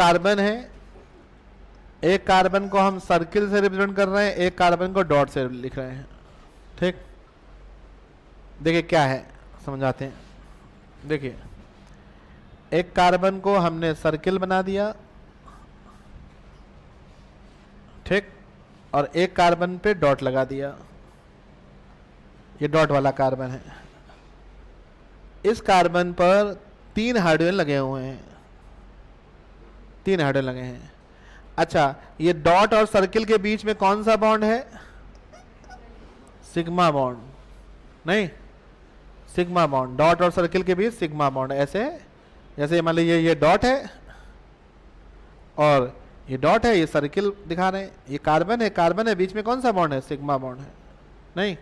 Carbon है, एक carbon को हम सर्किल से रिप्रेजेंट कर रहे हैं, एक कार्बन को डॉट से लिख रहे हैं। ठीक, देखिए क्या है समझाते हैं। देखिए एक कार्बन को हमने सर्किल बना दिया, ठीक, और एक कार्बन पे डॉट लगा दिया। ये डॉट वाला कार्बन है। इस कार्बन पर 3 हाइड्रोजन लगे हुए हैं, 3 हाइड्रोजन लगे हैं। अच्छा, ये डॉट और सर्किल के बीच में कौन सा बॉन्ड है? Sigma bond. नहीं, सिग्मा बॉन्ड। डॉट और सर्किल के बीच सिग्मा बॉन्ड ऐसे है, जैसे मान लीजिए ये डॉट है और ये डॉट है, ये सर्किल दिखा रहे हैं। ये कार्बन है, कार्बन है, बीच में कौन सा बॉन्ड है? सिग्मा बॉन्ड है। नहीं,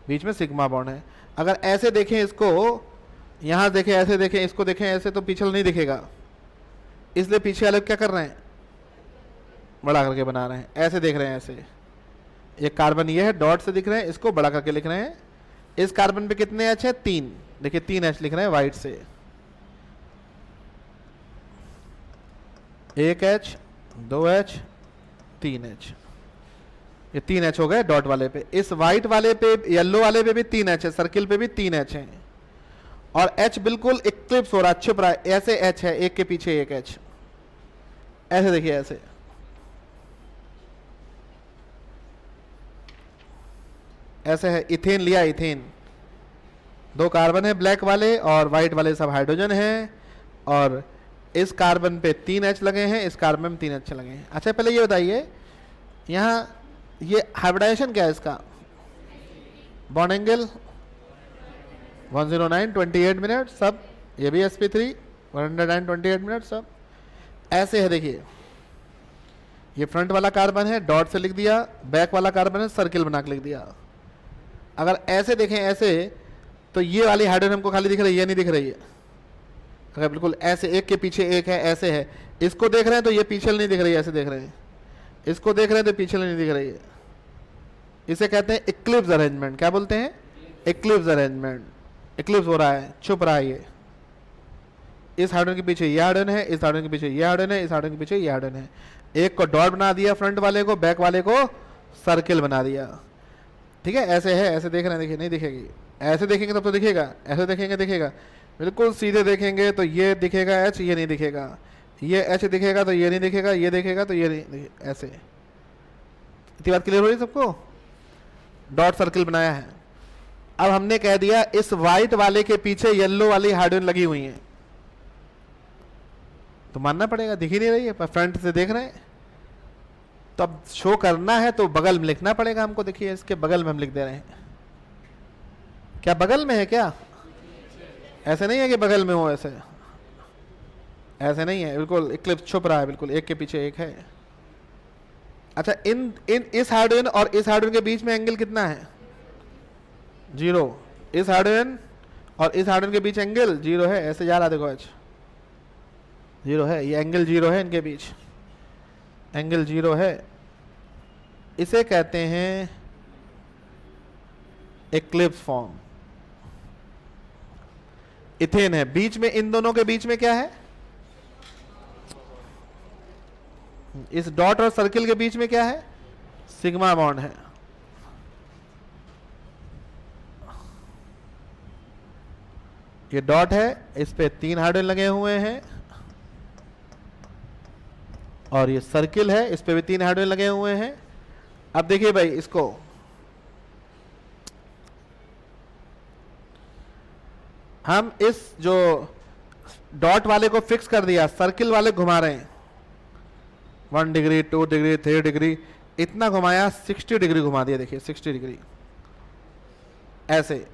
बीच में सिग्मा बॉन्ड है। अगर ऐसे देखें इसको, यहां देखें, ऐसे देखें, इसको देखें ऐसे, तो पिछल नहीं दिखेगा, इसलिए पीछे वाले क्या कर रहे हैं? बड़ा करके बना रहे हैं। ऐसे देख रहे हैं, ऐसे। ये कार्बन ये है, डॉट से दिख रहे हैं, इसको बड़ा करके लिख रहे हैं। इस कार्बन पे कितने एच है? 3। देखिए 3 एच लिख रहे हैं वाइट से। 1 एच, 2 एच, 3 एच। ये 3 एच हो गए डॉट वाले पे। इस वाइट वाले पे, येलो वाले पे भी 3 एच है, सर्किल पे भी 3 एच है, और एच बिल्कुल इक्लिप्स हो रहा है, छिप रहा है। ऐसे एच है, एक के पीछे एक एच। ऐसे देखिए, ऐसे ऐसे है। इथेन लिया, इथेन। 2 कार्बन है, ब्लैक वाले, और वाइट वाले सब हाइड्रोजन है, और इस कार्बन पे 3 एच लगे हैं, इस कार्बन में 3 एच लगे हैं। अच्छा, पहले ये बताइए, यहाँ ये हाइब्रिडाइजेशन क्या है इसका? बॉन्ड एंगल 109, 28 मिनट सब। ये भी sp3 109, 28 मिनट सब। ऐसे है, देखिए ये फ्रंट वाला कार्बन है, डॉट से लिख दिया, बैक वाला कार्बन है, सर्किल बना के लिख दिया। अगर ऐसे देखें, ऐसे, तो ये वाली हाइड्रोजन हमको खाली दिख रही है, ये नहीं दिख रही है। अगर बिल्कुल ऐसे एक के पीछे एक है, ऐसे है, इसको देख रहे हैं तो ये पीछे नहीं दिख रही है, ऐसे देख रहे हैं। इसको देख रहे हैं तो पीछे नहीं दिख रही है। इसे कहते हैं इक्लिप्स अरेंजमेंट। क्या बोलते हैं? Eclipse arrangement. इक्लिप्स हो रहा है, छुप रहा है ये। इस हाइड्रोजन के पीछे ये हाइड्रोजन है, इस हाइड्रोजन के पीछे ये हाइड्रोजन है, इस हाइड्रोजन के पीछे ये हाइड्रोजन है। एक को डॉट बना दिया फ्रंट वाले को, बैक वाले को सर्किल बना दिया। ठीक है, ऐसे है, ऐसे देख रहे हैं, देखिए नहीं दिखेगी। ऐसे देखेंगे तब तो दिखेगा, ऐसे देखेंगे दिखेगा। बिल्कुल सीधे देखेंगे तो ये दिखेगा एच, ये नहीं दिखेगा। ये एच दिखेगा तो ये नहीं दिखेगा, ये दिखेगा तो ये नहीं, ऐसे। इतनी बात क्लियर हो रही सबको? डॉट सर्किल बनाया है। अब हमने कह दिया इस वाइट वाले के पीछे येलो वाली हाइड्रोजन लगी हुई है, तो मानना पड़ेगा दिख ही नहीं रही है, पर फ्रंट से देख रहे हैं। तो अब शो करना है तो बगल में लिखना पड़ेगा हमको। देखिए इसके बगल में हम लिख दे रहे हैं। क्या बगल में है क्या? ऐसे नहीं है कि बगल में हो, ऐसे ऐसे नहीं है, बिल्कुल इक्लिप्स छुप रहा है, बिल्कुल एक के पीछे एक है। अच्छा, इस हाइड्रोजन और इस हाइड्रोजन के बीच में एंगल कितना है? 0। इस हाइड्रोजन और इस हाइड्रोजन के बीच एंगल 0 है। ऐसे जा रहा, देखो एच 0 है, ये एंगल 0 है, इनके बीच एंगल 0 है। इसे कहते हैं इक्लिप्स फॉर्म। इथेन है, बीच में इन दोनों के बीच में क्या है? इस डॉट और सर्किल के बीच में क्या है? सिग्मा बॉन्ड है। ये डॉट है, इस पे 3 हाइड्रोजन लगे हुए हैं, और ये सर्किल है, इस पे भी 3 हाइड्रोजन लगे हुए हैं। अब देखिए भाई, इसको हम इस जो डॉट वाले को फिक्स कर दिया, सर्किल वाले घुमा रहे हैं 1 डिग्री, 2 डिग्री, 3 डिग्री, इतना घुमाया, 60 डिग्री घुमा दिया। देखिए 60 डिग्री ऐसे।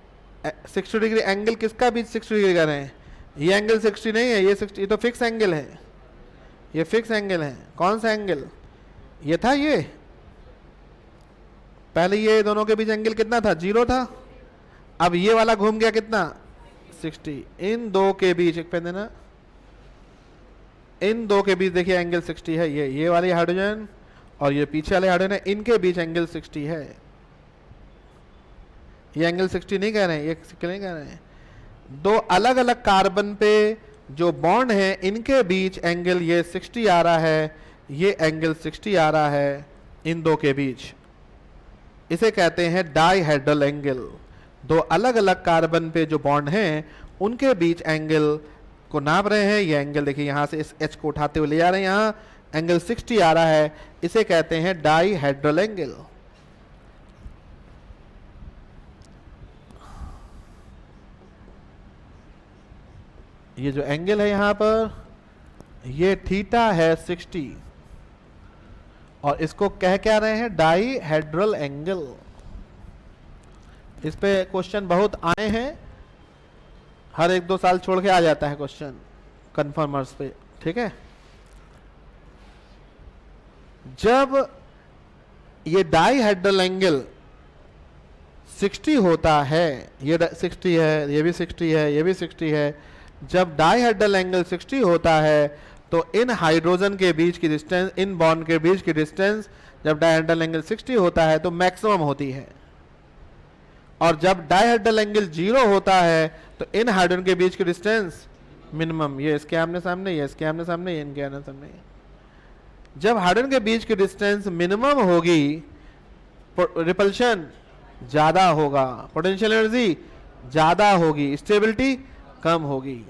60 डिग्री एंगल किसका बीच 60 डिग्री कर रहे हैं? ये एंगल 60 नहीं है, ये 60, ये तो फिक्स एंगल है, ये फिक्स एंगल है। कौन सा एंगल? ये था, ये पहले ये दोनों के बीच एंगल कितना था? 0 था। अब ये वाला घूम गया कितना? 60। इन दो के बीच, एक पेन देना, इन दो के बीच देखिए एंगल 60 है। ये वाली हाइड्रोजन और ये पीछे वाले हाइड्रोजन है, इनके बीच एंगल 60 है। ये एंगल 60 नहीं कह रहे हैं, ये नहीं कह रहे हैं। 2 अलग अलग कार्बन पे जो बॉन्ड है इनके बीच एंगल ये 60 आ रहा है, ये एंगल 60 आ रहा है इन दो के बीच, इसे कहते हैं डाइहेड्रल एंगल। दो अलग अलग कार्बन पे जो बॉन्ड हैं उनके बीच एंगल को नाप रहे हैं। ये एंगल देखिए यहाँ से इस H को उठाते हुए ले जा रहे हैं, यहाँ एंगल 60 आ रहा है, इसे कहते हैं डाइहेड्रल एंगल। ये जो एंगल है यहाँ पर ये थीटा है 60 और इसको कह क्या रहे हैं, डाइहेड्रल एंगल। इस पे क्वेश्चन बहुत आए हैं, हर 1-2 साल छोड़ के आ जाता है क्वेश्चन कन्फर्मर्स पे, ठीक है। जब ये डाइहेड्रल एंगल 60 होता है, ये 60 है, ये भी 60 है, ये भी 60 है, जब डाइहेड्रल एंगल 60 होता है तो इन हाइड्रोजन के बीच की डिस्टेंस, इन बॉन्ड के बीच की डिस्टेंस जब डाइहेड्रल एंगल 60 होता है तो मैक्सिमम होती है, और जब डाइहेड्रल एंगल 0 होता है तो इन हाइड्रोजन के बीच की डिस्टेंस मिनिमम। ये इसके आमने सामने, ये इसके आमने सामने, ये इनके आमने सामने। जब हाइड्रोजन के बीच की डिस्टेंस मिनिमम होगी, रिपल्शन ज्यादा होगा, पोटेंशियल एनर्जी ज्यादा होगी, स्टेबिलिटी कम होगी।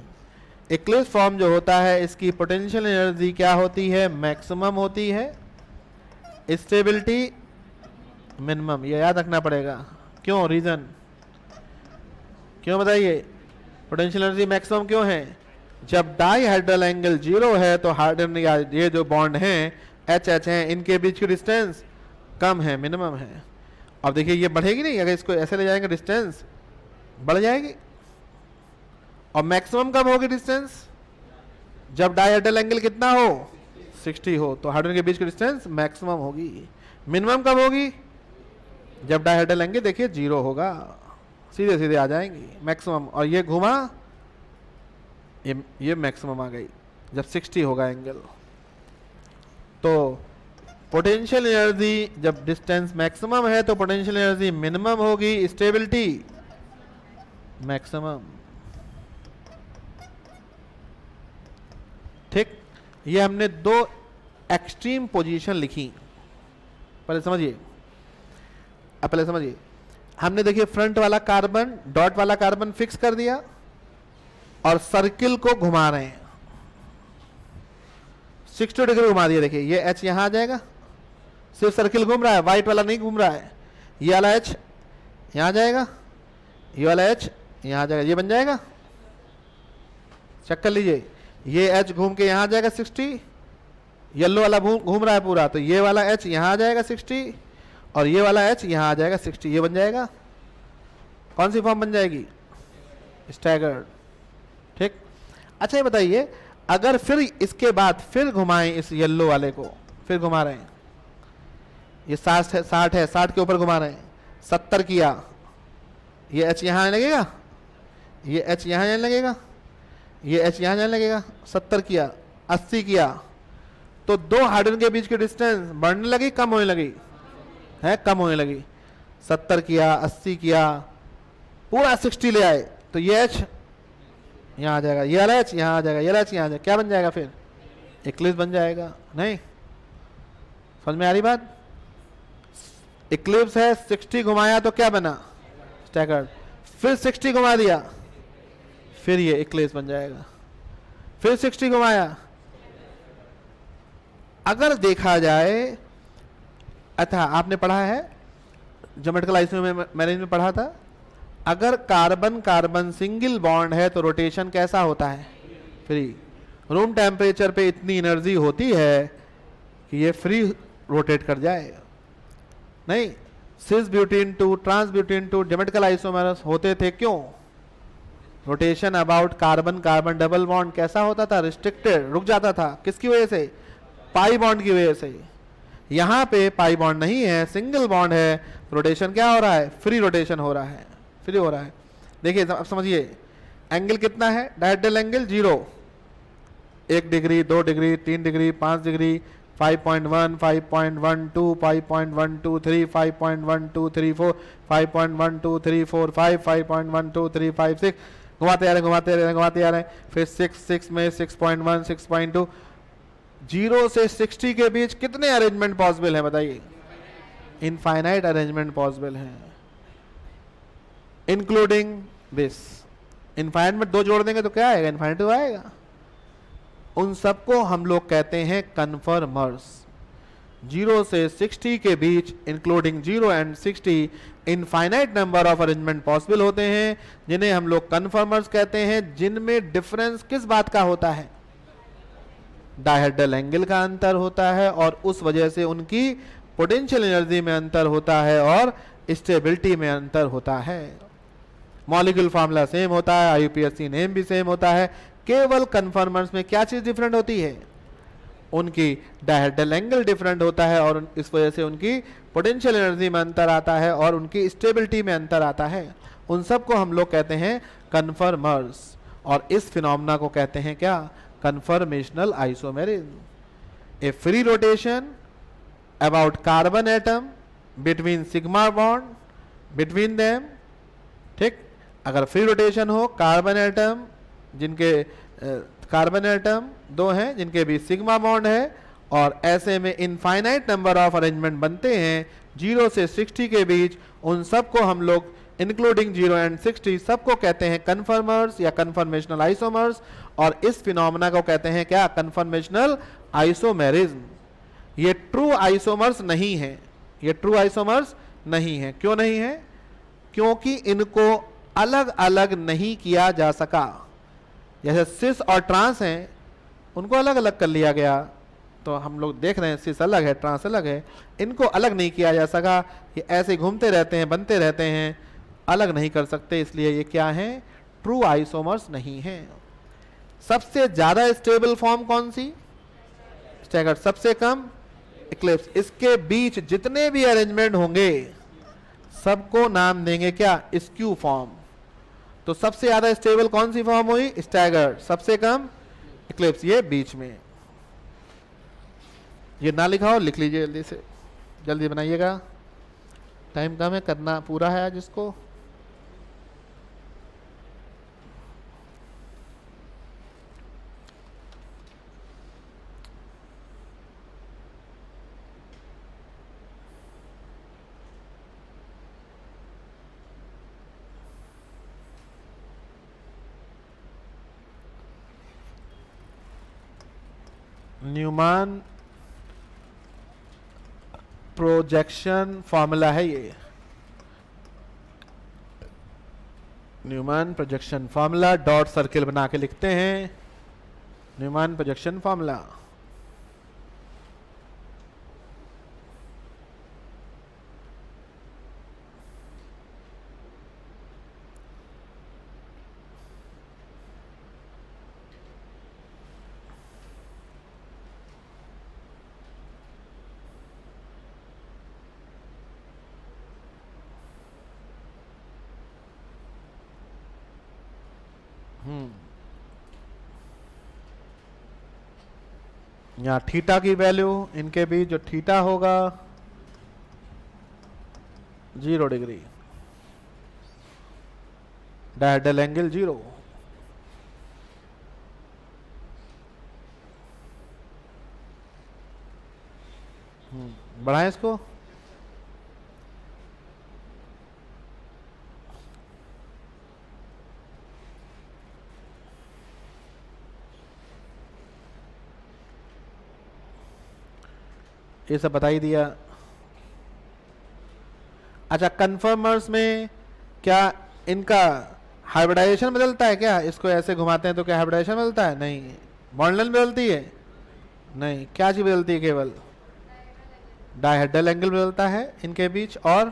इक्लिप्स फॉर्म जो होता है इसकी पोटेंशियल एनर्जी क्या होती है, मैक्सिमम होती है, स्टेबिलिटी मिनिमम। ये याद रखना पड़ेगा। क्यों, रीजन क्यों बताइए, पोटेंशियल एनर्जी मैक्सिमम क्यों है? जब डाइहेड्रल एंगल 0 है तो हाइड्रोजन ये जो बॉन्ड हैं H हैं, इनके बीच की डिस्टेंस कम है, मिनिमम है। अब देखिए ये बढ़ेगी नहीं, अगर इसको ऐसे ले जाएंगे डिस्टेंस बढ़ जाएगी, और मैक्सिमम कब होगी डिस्टेंस, जब डाइहेड्रल एंगल कितना हो, 60 हो, तो हाइड्रोजन के बीच की डिस्टेंस मैक्सिमम होगी। मिनिमम कब होगी, जब डाइहेड्रल एंगल देखिए 0 होगा, सीधे सीधे आ जाएंगी मैक्सिमम। और ये घुमा, ये मैक्सिमम आ गई जब 60 होगा एंगल। तो पोटेंशियल एनर्जी जब डिस्टेंस मैक्सिमम है तो पोटेंशियल एनर्जी मिनिमम होगी, स्टेबिलिटी मैक्सिमम। ठीक, ये हमने 2 एक्सट्रीम पोजीशन लिखी। पहले समझिए, अब पहले समझिए, हमने देखिए फ्रंट वाला कार्बन, डॉट वाला कार्बन फिक्स कर दिया और सर्किल को घुमा रहे हैं, 60 डिग्री घुमा दिया। देखिए ये H यहां आ जाएगा, सिर्फ सर्किल घूम रहा है, व्हाइट वाला नहीं घूम रहा है। ये वाला H यहां आ जाएगा, ये वाला H यहां आ जाएगा, ये बन जाएगा। चेक कर लीजिए, ये H घूम के यहां आ जाएगा 60, येलो वाला घूम रहा है पूरा, तो ये वाला H यहां आ जाएगा 60 और ये वाला H यहां आ जाएगा 60, ये बन जाएगा। कौन सी फॉर्म बन जाएगी, स्टैगर्ड। ठीक, अच्छा ये बताइए, अगर फिर इसके बाद फिर घुमाएं इस येलो वाले को, फिर घुमा रहे हैं, ये 60 है, 60 के ऊपर घुमा रहे हैं, 70 किया, ये H यहां आने लगेगा, ये H यहां जाने लगेगा, ये H यहां जाने लगेगा। 70 किया, 80 किया, तो 2 हाइड्रोजन के बीच की डिस्टेंस बढ़ने लगी, कम होने लगी है, कम होने लगी। 70 किया, 80 किया, पूरा 60 ले आए, तो ये H यहाँ आ जाएगा, ये वाला H यहाँ आ जाएगा, ये वाला H यहाँ आ जाएगा, क्या बन जाएगा फिर, इक्लिप्स बन जाएगा। नहीं समझ में आ रही बात? इक्लिप्स है, 60 घुमाया तो क्या बना, स्टैगर्ड। फिर 60 घुमा दिया, फिर ये इक्लिप्स बन जाएगा। फिर 60 घुमाया। अगर देखा जाए, अच्छा आपने पढ़ा है ज्योमेट्रिकल आइसोमेर मैंने में पढ़ा था, अगर कार्बन कार्बन सिंगल बॉन्ड है तो रोटेशन कैसा होता है, फ्री। रूम टेम्परेचर पे इतनी एनर्जी होती है कि ये फ्री रोटेट कर जाए। नहीं, cis butene two, trans butene two, geometrical isomers होते थे, क्यों? Rotation about carbon carbon double bond कैसा होता था, रिस्ट्रिक्टेड, रुक जाता था। किसकी वजह से, पाई बॉन्ड की वजह से। यहाँ पे पाई बॉन्ड नहीं है, सिंगल बॉन्ड है, रोटेशन क्या हो रहा है, फ्री रोटेशन हो रहा है, फ्री हो रहा है। देखिए अब समझिए, एंगल कितना है, dihedral angle 0, 1 degree, 2 degree, 3 degree, 5 degree, 5.1, 5.12, 5.123, 5.1234, 5.12345, 5.12356, घुमाते आ रहे हैं, फिर 6 में 6.1 6.2, 0 से 60 के बीच कितने अरेंजमेंट पॉसिबल है बताइए? इनफाइनाइट अरेंजमेंट पॉसिबल है, इंक्लूडिंग दिस। इनफाइनाइट में 2 जोड़ देंगे तो क्या आएगा? इनफाइनाइट आएगा। उन सबको हम लोग कहते हैं कन्फर्मर्स। 0 से 60 के बीच including 0 and 60 infinite number of arrangement possible होते हैं, जिन्हें हम लोग कन्फर्मर्स कहते हैं, जिनमें डिफरेंस किस बात का होता है? डायहेड्रल एंगल का अंतर होता है, और उस वजह से उनकी पोटेंशियल एनर्जी में अंतर होता है और स्टेबिलिटी में अंतर होता है। मॉलिक्यूल फार्मूला सेम होता है, आईयूपीएससी नेम भी सेम होता है, केवल कन्फर्मर्स में क्या चीज डिफरेंट होती है? उनकी डायहेड्रल एंगल डिफरेंट होता है, और इस वजह से उनकी पोटेंशियल एनर्जी में अंतर आता है और उनकी स्टेबिलिटी में अंतर आता है। उन सब को हम लोग कहते हैं कन्फर्मर्स, और इस फिनोमेना को कहते हैं क्या? Conformational isomerism. A free rotation about carbon atom between sigma bond between them, ठीक। अगर फ्री रोटेशन हो, कार्बन एटम जिनके कार्बन एटम 2 हैं जिनके बीच सिग्मा बॉन्ड है, और ऐसे में इनफाइनाइट नंबर ऑफ अरेंजमेंट बनते हैं 0 से 60 के बीच, उन सब को हम लोग इंक्लूडिंग 0 एंड 60 सबको कहते हैं कन्फर्मर्स या कन्फर्मेशनल आइसोमर्स, और इस फिनोमेना को कहते हैं क्या? Conformational isomerism. ये ट्रू आइसोमर्स नहीं है, ये ट्रू आइसोमर्स नहीं है। क्यों नहीं है? क्योंकि इनको अलग अलग नहीं किया जा सका। जैसे सिस और ट्रांस हैं, उनको अलग अलग कर लिया गया, तो हम लोग देख रहे हैं सिस अलग है, ट्रांस अलग है, इनको अलग नहीं किया जा सका। ये ऐसे घूमते रहते हैं, बनते रहते हैं, अलग नहीं कर सकते, इसलिए ये क्या है? ट्रू आइसोमर्स नहीं है। सबसे ज्यादा स्टेबल फॉर्म कौन सी? स्टैगर्ड। सबसे कम इक्लिप्स। इसके बीच जितने भी अरेंजमेंट होंगे सबको नाम देंगे क्या? Skew form. तो सबसे ज्यादा स्टेबल कौन सी फॉर्म हुई? स्टैगर्ड। सबसे कम इक्लिप्स, ये बीच में। ये ना लिखा हो लिख लीजिए जल्दी से, जल्दी बनाइएगा, टाइम कम है, करना पूरा है आज इसको। न्यूमैन प्रोजेक्शन फॉर्मूला है ये, Newman projection formula. Dot circle बना के लिखते हैं न्यूमैन प्रोजेक्शन फॉर्मूला। यहाँ थीटा की वैल्यू, इनके बीच जो थीटा होगा 0 डिग्री, डायहेड्रल एंगल 0। बढ़ाएं इसको। ये सब बता ही दिया। अच्छा, कन्फर्मर्स में क्या इनका हाइब्रिडाइजेशन बदलता है क्या? इसको ऐसे घुमाते हैं तो क्या हाइब्रिडाइजेशन बदलता है? नहीं। बॉन्ड लेंथ बदलती है? नहीं। क्या चीज बदलती है? केवल डायहेड्रल एंगल बदलता है इनके बीच, और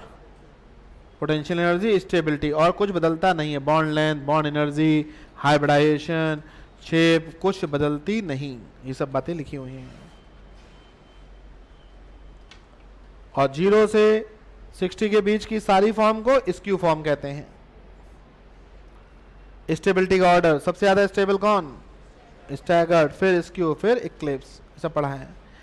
पोटेंशियल एनर्जी, स्टेबिलिटी, और कुछ बदलता नहीं है। Bond length, bond energy, hybridization, shape कुछ बदलती नहीं। ये सब बातें लिखी हुई हैं। और 0 से 60 के बीच की सारी फॉर्म को स्क्यू फॉर्म कहते हैं। स्टेबिलिटी का ऑर्डर, सबसे ज्यादा स्टेबल कौन? स्टैगर्ड, फिर स्क्यू, फिर इक्लिप्स। सब पढ़ा है।